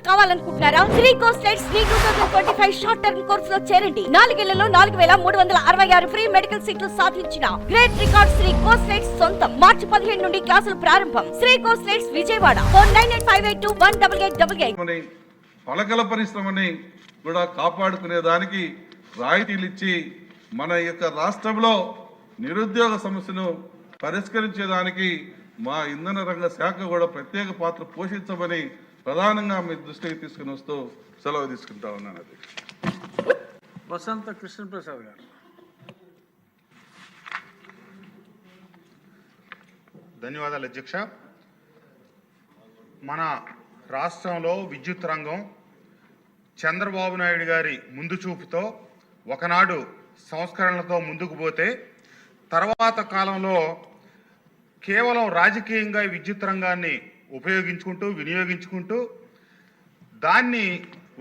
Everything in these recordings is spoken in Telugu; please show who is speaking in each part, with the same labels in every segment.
Speaker 1: కావాలనుకుంటున్నారా? శ్రీ కోస్టెడ్ శ్రీ 2025 షార్ట్ టర్మ్ కోర్సులో చేరండి. 4 ఏళ్లలో 4366 ఫ్రీ మెడికల్ సీట్లు సాధించిన గ్రేట్ రికార్డ్ శ్రీ కోస్టెడ్ సొంతం. మార్చి 15 నుండి క్లాసులు ప్రారంభం. శ్రీ కోస్టెడ్ విజయవాడ. ఫోన్ 9858218888.
Speaker 2: పలకల పరిశ్రమని కూడా కాపాడుకునే దానికి రాయితీలు ఇచ్చి మన యొక్క రాష్ట్రంలో నిరుద్యోగ సమస్యను పరిష్కరించేదానికి మా ఇంధన రంగ శాఖ కూడా ప్రత్యేక పాత్ర పోషించమని ప్రధానంగా మీ దృష్టికి తీసుకుని వస్తూ సెలవు తీసుకుంటా ఉన్నాను. అది
Speaker 3: వసంత కృష్ణప్రసాద్ గారు.
Speaker 4: ధన్యవాదాలు అధ్యక్ష. మన రాష్ట్రంలో విద్యుత్ రంగం చంద్రబాబు నాయుడు గారి ముందు చూపుతో ఒకనాడు సంస్కరణలతో ముందుకు పోతే తర్వాత కాలంలో కేవలం రాజకీయంగా విద్యుత్ రంగాన్ని వినియోగించుకుంటూ దాన్ని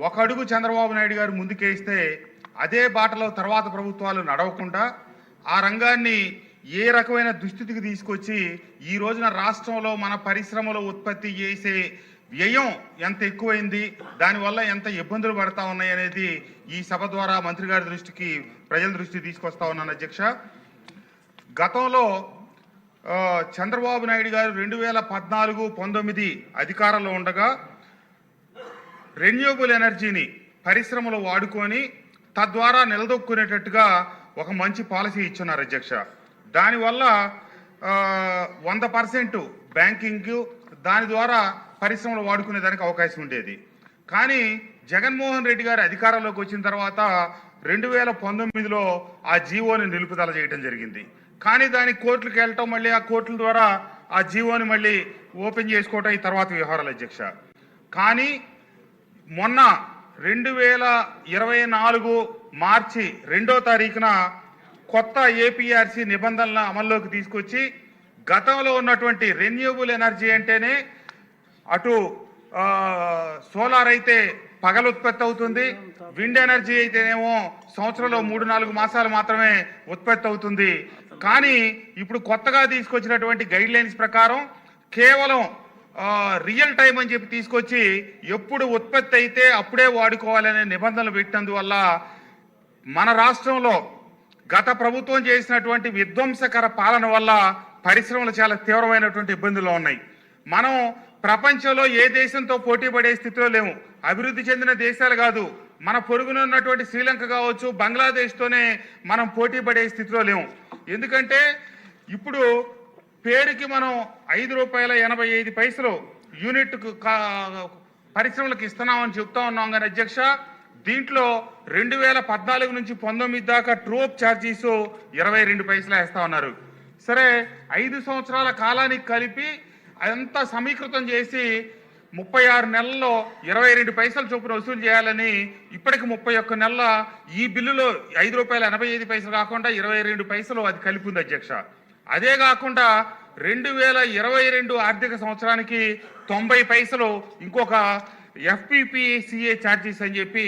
Speaker 4: ఒక అడుగు చంద్రబాబు నాయుడు గారు ముందుకేస్తే అదే బాటలో తర్వాత ప్రభుత్వాలు నడవకుండా ఆ రంగాన్ని ఏ రకమైన దుస్థితికి తీసుకొచ్చి ఈ రోజున రాష్ట్రంలో మన పరిశ్రమలో ఉత్పత్తి చేసే వ్యయం ఎంత ఎక్కువైంది, దానివల్ల ఎంత ఇబ్బందులు పడతా ఉన్నాయి అనేది ఈ సభ ద్వారా మంత్రి గారి దృష్టికి, ప్రజల దృష్టికి తీసుకొస్తా ఉన్నాను అధ్యక్ష. గతంలో చంద్రబాబు నాయుడు గారు 2014-19 అధికారంలో ఉండగా రెన్యూబుల్ ఎనర్జీని పరిశ్రమలో వాడుకొని తద్వారా నిలదొక్కునేటట్టుగా ఒక మంచి పాలసీ ఇచ్చున్నారు అధ్యక్ష. దానివల్ల 100% బ్యాంకింగ్ దాని ద్వారా పరిశ్రమలు వాడుకునేదానికి అవకాశం ఉండేది. కానీ జగన్మోహన్ రెడ్డి గారు అధికారంలోకి వచ్చిన తర్వాత 2019లో ఆ జీవోని నిలుపుదల చేయడం జరిగింది. కానీ దానికి కోర్టులకు వెళ్ళటం, మళ్ళీ ఆ కోర్టుల ద్వారా ఆ జీవోని మళ్ళీ ఓపెన్ చేసుకోవటం ఈ తర్వాత వ్యవహారాలు అధ్యక్ష. కానీ మొన్న 2024 మార్చి 2వ తారీఖున కొత్త ఏపీఆర్సీ నిబంధనల అమల్లోకి తీసుకొచ్చి గతంలో ఉన్నటువంటి రెన్యూబుల్ ఎనర్జీ అంటేనే అటు సోలార్ అయితే పగలు ఉత్పత్తి అవుతుంది, విండ్ ఎనర్జీ అయితేనేమో సంవత్సరంలో 3-4 మాసాలు మాత్రమే ఉత్పత్తి అవుతుంది. కానీ ఇప్పుడు కొత్తగా తీసుకొచ్చినటువంటి గైడ్ లైన్స్ ప్రకారం కేవలం రియల్ టైం అని చెప్పి తీసుకొచ్చి ఎప్పుడు ఉత్పత్తి అయితే అప్పుడే వాడుకోవాలనే నిబంధనలు పెట్టినందువల్ల మన రాష్ట్రంలో గత ప్రభుత్వం చేసినటువంటి విధ్వంసకర పాలన వల్ల పరిశ్రమలు చాలా తీవ్రమైనటువంటి ఇబ్బందులు ఉన్నాయి. మనం ప్రపంచంలో ఏ దేశంతో పోటీ పడే స్థితిలో లేము. అభివృద్ధి చెందిన దేశాలు కాదు, మన పొరుగున ఉన్నటువంటి శ్రీలంక కావచ్చు, బంగ్లాదేశ్తోనే మనం పోటీ పడే స్థితిలో లేము. ఎందుకంటే ఇప్పుడు పేరుకి మనం ₹5.85 యూనిట్కు పరిశ్రమలకు ఇస్తున్నామని చెప్తా ఉన్నాం. కానీ అధ్యక్ష, దీంట్లో 2014 నుంచి 19 దాకా ట్రూఅప్ ఛార్జీస్ 22 పైసలు వేస్తా ఉన్నారు. సరే, 5 సంవత్సరాల కాలానికి కలిపి అంతా సమీకృతం చేసి 36 నెలల్లో 22 పైసలు చొప్పున వసూలు చేయాలని ఇప్పటికి 31 నెలల ఈ బిల్లులో ₹5.85 కాకుండా 22 పైసలు అది కలిపి ఉంది అధ్యక్ష. అదే కాకుండా 2022 ఆర్థిక సంవత్సరానికి 90 పైసలు ఇంకొక FPPCA ఛార్జీస్ అని చెప్పి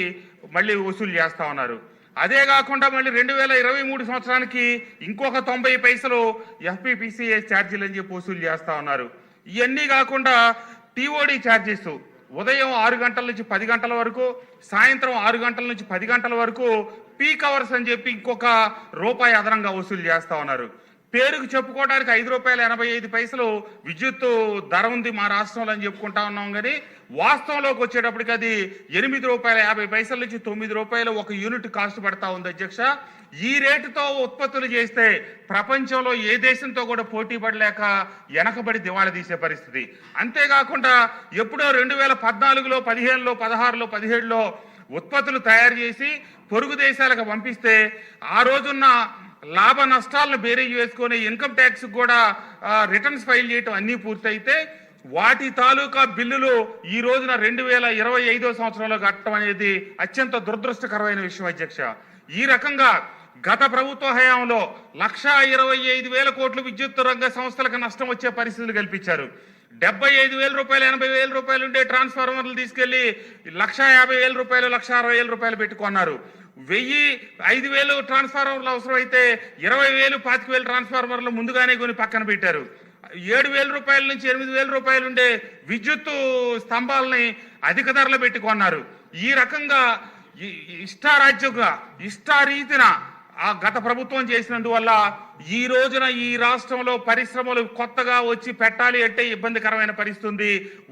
Speaker 4: మళ్ళీ వసూలు చేస్తా ఉన్నారు. అదే కాకుండా మళ్ళీ 2023 సంవత్సరానికి ఇంకొక 90 పైసలు FPPCA ఛార్జీలు అని చెప్పి వసూలు చేస్తా ఉన్నారు. ఇవన్నీ కాకుండా TOD ఛార్జెస్ ఉదయం 6 గంటల నుంచి 10 గంటల వరకు, సాయంత్రం 6 గంటల నుంచి 10 గంటల వరకు పీక్ అవర్స్ అని చెప్పి ఇంకొక రూపాయి అదనంగా వసూలు చేస్తా ఉన్నారు. పేరుకు చెప్పుకోవడానికి ₹5.85 విద్యుత్ ధర ఉంది మా రాష్ట్రంలో అని చెప్పుకుంటా ఉన్నాం. కానీ వాస్తవంలోకి వచ్చేటప్పటికి అది ₹8.50 నుంచి ₹9 ఒక యూనిట్ కాస్ట్ పడతా ఉంది అధ్యక్ష. ఈ రేటుతో ఉత్పత్తులు చేస్తే ప్రపంచంలో ఏ దేశంతో కూడా పోటీ పడలేక వెనకబడి దివాళా తీసే పరిస్థితి. అంతేకాకుండా ఎప్పుడో 2014లో, 15లో, 16లో, 17లో ఉత్పత్తులు తయారు చేసి పొరుగు దేశాలకు పంపిస్తే ఆ రోజున్న లాభ నష్టాలను బేరీజ్ వేసుకొని ఇన్కమ్ ట్యాక్స్ కూడా రిటర్న్స్ ఫైల్ చేయటం అన్నీ పూర్తయితే వాటి తాలూకా బిల్లులు ఈ రోజున 2025 సంవత్సరంలో కట్టడం అనేది అత్యంత దురదృష్టకరమైన విషయం అధ్యక్ష. ఈ రకంగా గత ప్రభుత్వ హయాంలో 1,25,000 కోట్లు విద్యుత్ రంగ సంస్థలకు నష్టం వచ్చే పరిస్థితులు కల్పించారు. ₹75,000, ₹80,000 ఉండే ట్రాన్స్ఫార్మర్లు తీసుకెళ్లి ₹1,50,000, ₹1,60,000 పెట్టుకున్నారు. 5,000 ట్రాన్స్ఫార్మర్లు అవసరం అయితే 20,000, 25,000 ట్రాన్స్ఫార్మర్లు ముందుగానే కొని పక్కన పెట్టారు. 7,000 రూపాయల నుంచి 8,000 రూపాయలు ఉండే విద్యుత్ స్తంభాలని అధిక ధరలు పెట్టి కొన్నారు. ఈ రకంగా ఇష్టారాజ్యంగా ఇష్టారీతిన ఆ గత ప్రభుత్వం చేసినందువల్ల ఈ రోజున ఈ రాష్ట్రంలో పరిశ్రమలు కొత్తగా వచ్చి పెట్టాలి అంటే ఇబ్బందికరమైన పరిస్థితి,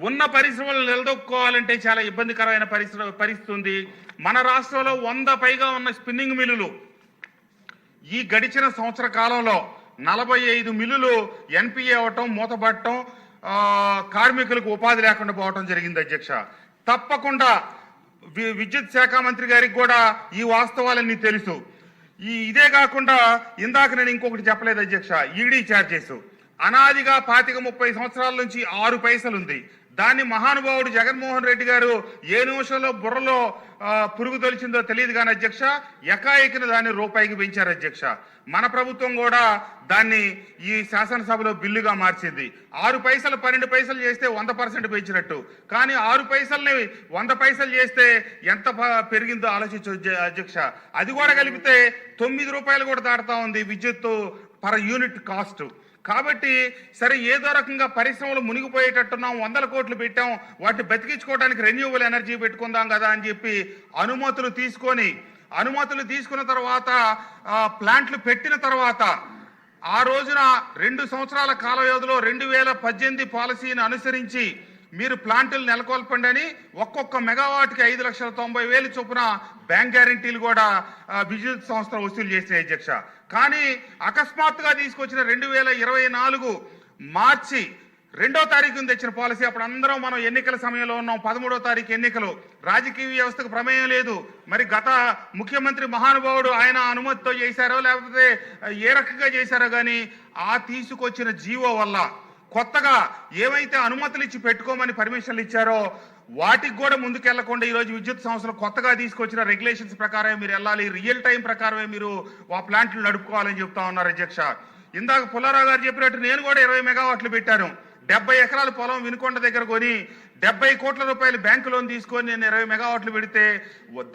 Speaker 4: ఉన్న పరిశ్రమలు నిలదొక్కుకోవాలంటే చాలా ఇబ్బందికరమైన పరిస్థితి. మన రాష్ట్రంలో 100 పైగా ఉన్న స్పిన్నింగ్ మిల్లులు ఈ గడిచిన సంవత్సర కాలంలో 45 మిల్లులు ఎన్పిఏ అవటం, మూతపడటం, కార్మికులకు ఉపాధి లేకుండా పోవటం జరిగింది అధ్యక్ష. తప్పకుండా విద్యుత్ శాఖ మంత్రి గారికి కూడా ఈ వాస్తవాలన్నీ తెలుసు. ఇదే కాకుండా ఇందాక నేను ఇంకొకటి చెప్పలేదు అధ్యక్ష, ఈడీ ఛార్జెస్ అనాదిగా 25-30 సంవత్సరాల నుంచి 6 పైసలు ఉంది. దాన్ని మహానుభావుడు జగన్మోహన్ రెడ్డి గారు ఏ నిమిషంలో బుర్రలో పురుగు తొలిచిందో తెలియదు కానీ అధ్యక్ష, ఎకాఎకిన దాన్ని రూపాయికి పెంచారు అధ్యక్ష. మన ప్రభుత్వం కూడా దాన్ని ఈ శాసనసభలో బిల్లుగా మార్చింది. 6 పైసలు 12 పైసలు చేస్తే 100% పెంచినట్టు, కానీ 6 పైసల్ని 100 పైసలు చేస్తే ఎంత పెరిగిందో ఆలోచించు అధ్యక్ష. అది కూడా కలిపితే 9 రూపాయలు కూడా దాటుతా ఉంది విద్యుత్ పర్ యూనిట్ కాస్ట్. కాబట్టి సరే ఏదో రకంగా పరిశ్రమలు మునిగిపోయేటట్టున్నాం, 100 కోట్లు పెట్టాం, వాటిని బతికించుకోవడానికి రెన్యూవబుల్ ఎనర్జీ పెట్టుకుందాం కదా అని చెప్పి అనుమతులు తీసుకున్న తర్వాత ప్లాంట్లు పెట్టిన తర్వాత ఆ రోజున 2 సంవత్సరాల కాల వ్యవధిలో 2018 పాలసీని అనుసరించి మీరు ప్లాంటులు నెలకొల్పండి అని ఒక్కొక్క మెగావాట్కి 5,90,000 చొప్పున బ్యాంక్ గ్యారంటీలు కూడా విద్యుత్ సంస్థలు వసూలు చేసినాయి అధ్యక్ష. కానీ అకస్మాత్తుగా తీసుకొచ్చిన 2024 మార్చి 2వ తారీఖున తెచ్చిన పాలసీ, అప్పుడు అందరం మనం ఎన్నికల సమయంలో ఉన్నాం, 13వ తారీఖు ఎన్నికలు, రాజకీయ వ్యవస్థకు ప్రమేయం లేదు. మరి గత ముఖ్యమంత్రి మహానుభావుడు ఆయన అనుమతితో చేశారో లేకపోతే ఏ రకంగా చేశారో కానీ ఆ తీసుకొచ్చిన జీవో వల్ల కొత్తగా ఏవైతే అనుమతులు ఇచ్చి పెట్టుకోమని పర్మిషన్లు ఇచ్చారో వాటికి కూడా ముందుకెళ్లకుండా ఈరోజు విద్యుత్ సంస్థలు కొత్తగా తీసుకొచ్చిన రెగ్యులేషన్స్ ప్రకారమే మీరు వెళ్ళాలి, రియల్ టైం ప్రకారమే మీరు ఆ ప్లాంట్లు నడుపుకోవాలని చెప్తా ఉన్నారు అధ్యక్ష. ఇందాక పుల్లారావు గారు చెప్పినట్టు నేను కూడా 20 మెగావాట్లు పెట్టాను. 70 ఎకరాల పొలం వినుకొండ దగ్గర కొని 70 కోట్ల రూపాయలు బ్యాంకు లోన్ తీసుకొని నేను 20 మెగావాట్లు పెడితే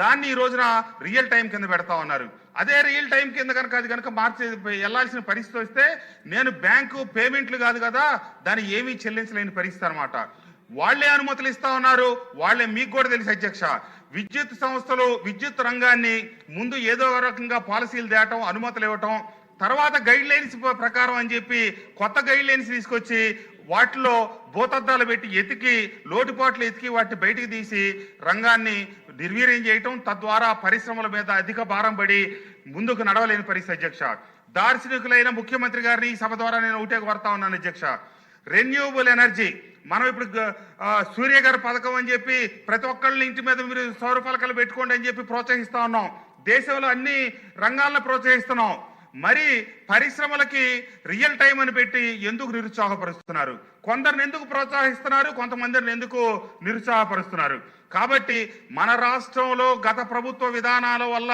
Speaker 4: దాన్ని ఈ రోజున రియల్ టైం కింద పెడతా ఉన్నారు. అదే రియల్ టైం కింద కనుక అది కనుక మార్చి వెళ్లాల్సిన పరిస్థితి వస్తే నేను బ్యాంకు పేమెంట్లు కాదు కదా దాన్ని ఏమీ చెల్లించలేని పరిస్థితి అనమాట. వాళ్లే అనుమతులు ఇస్తా ఉన్నారు, వాళ్లే. మీకు కూడా తెలుసు అధ్యక్ష, విద్యుత్ సంస్థలు విద్యుత్ రంగాన్ని ముందు ఏదో రకంగా పాలసీలు తేవటం, అనుమతులు ఇవ్వటం, తర్వాత గైడ్ లైన్స్ ప్రకారం అని చెప్పి కొత్త గైడ్ లైన్స్ తీసుకొచ్చి వాటిలో భూతద్దాలు పెట్టి ఎతికి లోటుపాట్లు ఎతికి వాటిని బయటికి తీసి రంగాన్ని నిర్వీర్యం చేయటం, తద్వారా పరిశ్రమల మీద అధిక భారం పడి ముందుకు నడవలేని పరిస్థితి అధ్యక్ష. దార్శనికులైన ముఖ్యమంత్రి గారిని ఈ సభ ద్వారా నేను ఒకటే కోరుతా ఉన్నాను అధ్యక్ష. రెన్యూవబుల్ ఎనర్జీ మనం ఇప్పుడు సూర్య గారి పథకం అని చెప్పి ప్రతి ఒక్కళ్ళ ఇంటి మీద మీరు సౌర ఫలకాలు పెట్టుకోండి అని చెప్పి ప్రోత్సహిస్తా ఉన్నాం. దేశంలో అన్ని రంగాల్లో ప్రోత్సహిస్తున్నాం. మరి పరిశ్రమలకి రియల్ టైం అని పెట్టి ఎందుకు నిరుత్సాహపరుస్తున్నారు? కొందరిని ఎందుకు ప్రోత్సహిస్తున్నారు, కొంతమందిని ఎందుకు నిరుత్సాహపరుస్తున్నారు? కాబట్టి మన రాష్ట్రంలో గత ప్రభుత్వ విధానాల వల్ల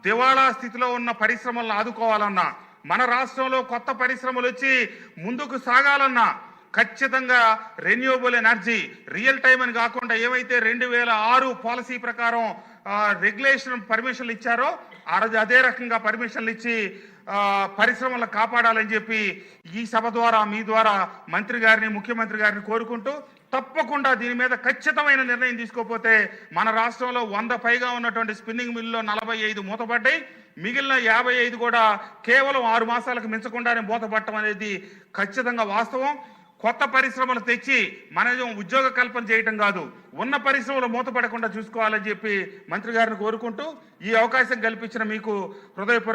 Speaker 4: దివాళా స్థితిలో ఉన్న పరిశ్రమలను ఆదుకోవాలన్నా, మన రాష్ట్రంలో కొత్త పరిశ్రమలు వచ్చి ముందుకు సాగాలన్నా ఖచ్చితంగా రెన్యూవబుల్ ఎనర్జీ రియల్ టైం అని కాకుండా ఏమైతే 2006 పాలసీ ప్రకారం రెగ్యులేషన్ పర్మిషన్లు ఇచ్చారో ఆ రోజు అదే రకంగా పర్మిషన్లు ఇచ్చి పరిశ్రమలను కాపాడాలని చెప్పి ఈ సభ ద్వారా మీ ద్వారా మంత్రి గారిని, ముఖ్యమంత్రి గారిని కోరుకుంటూ, తప్పకుండా దీని మీద ఖచ్చితమైన నిర్ణయం తీసుకోకపోతే మన రాష్ట్రంలో 100 పైగా ఉన్నటువంటి స్పిన్నింగ్ మిల్లులో 45 మూతపడ్డాయి, మిగిలిన 55 కూడా కేవలం 6 మాసాలకు మించకుండానే మూతపడటం అనేది ఖచ్చితంగా వాస్తవం. కొత్త పరిశ్రమలు తెచ్చి మన ఉద్యోగ కల్పన చేయటం కాదు, ఉన్న పరిశ్రమలు మూతపడకుండా చూసుకోవాలని చెప్పి మంత్రి గారిని కోరుకుంటూ ఈ అవకాశం కల్పించిన మీకు హృదయపూర్వక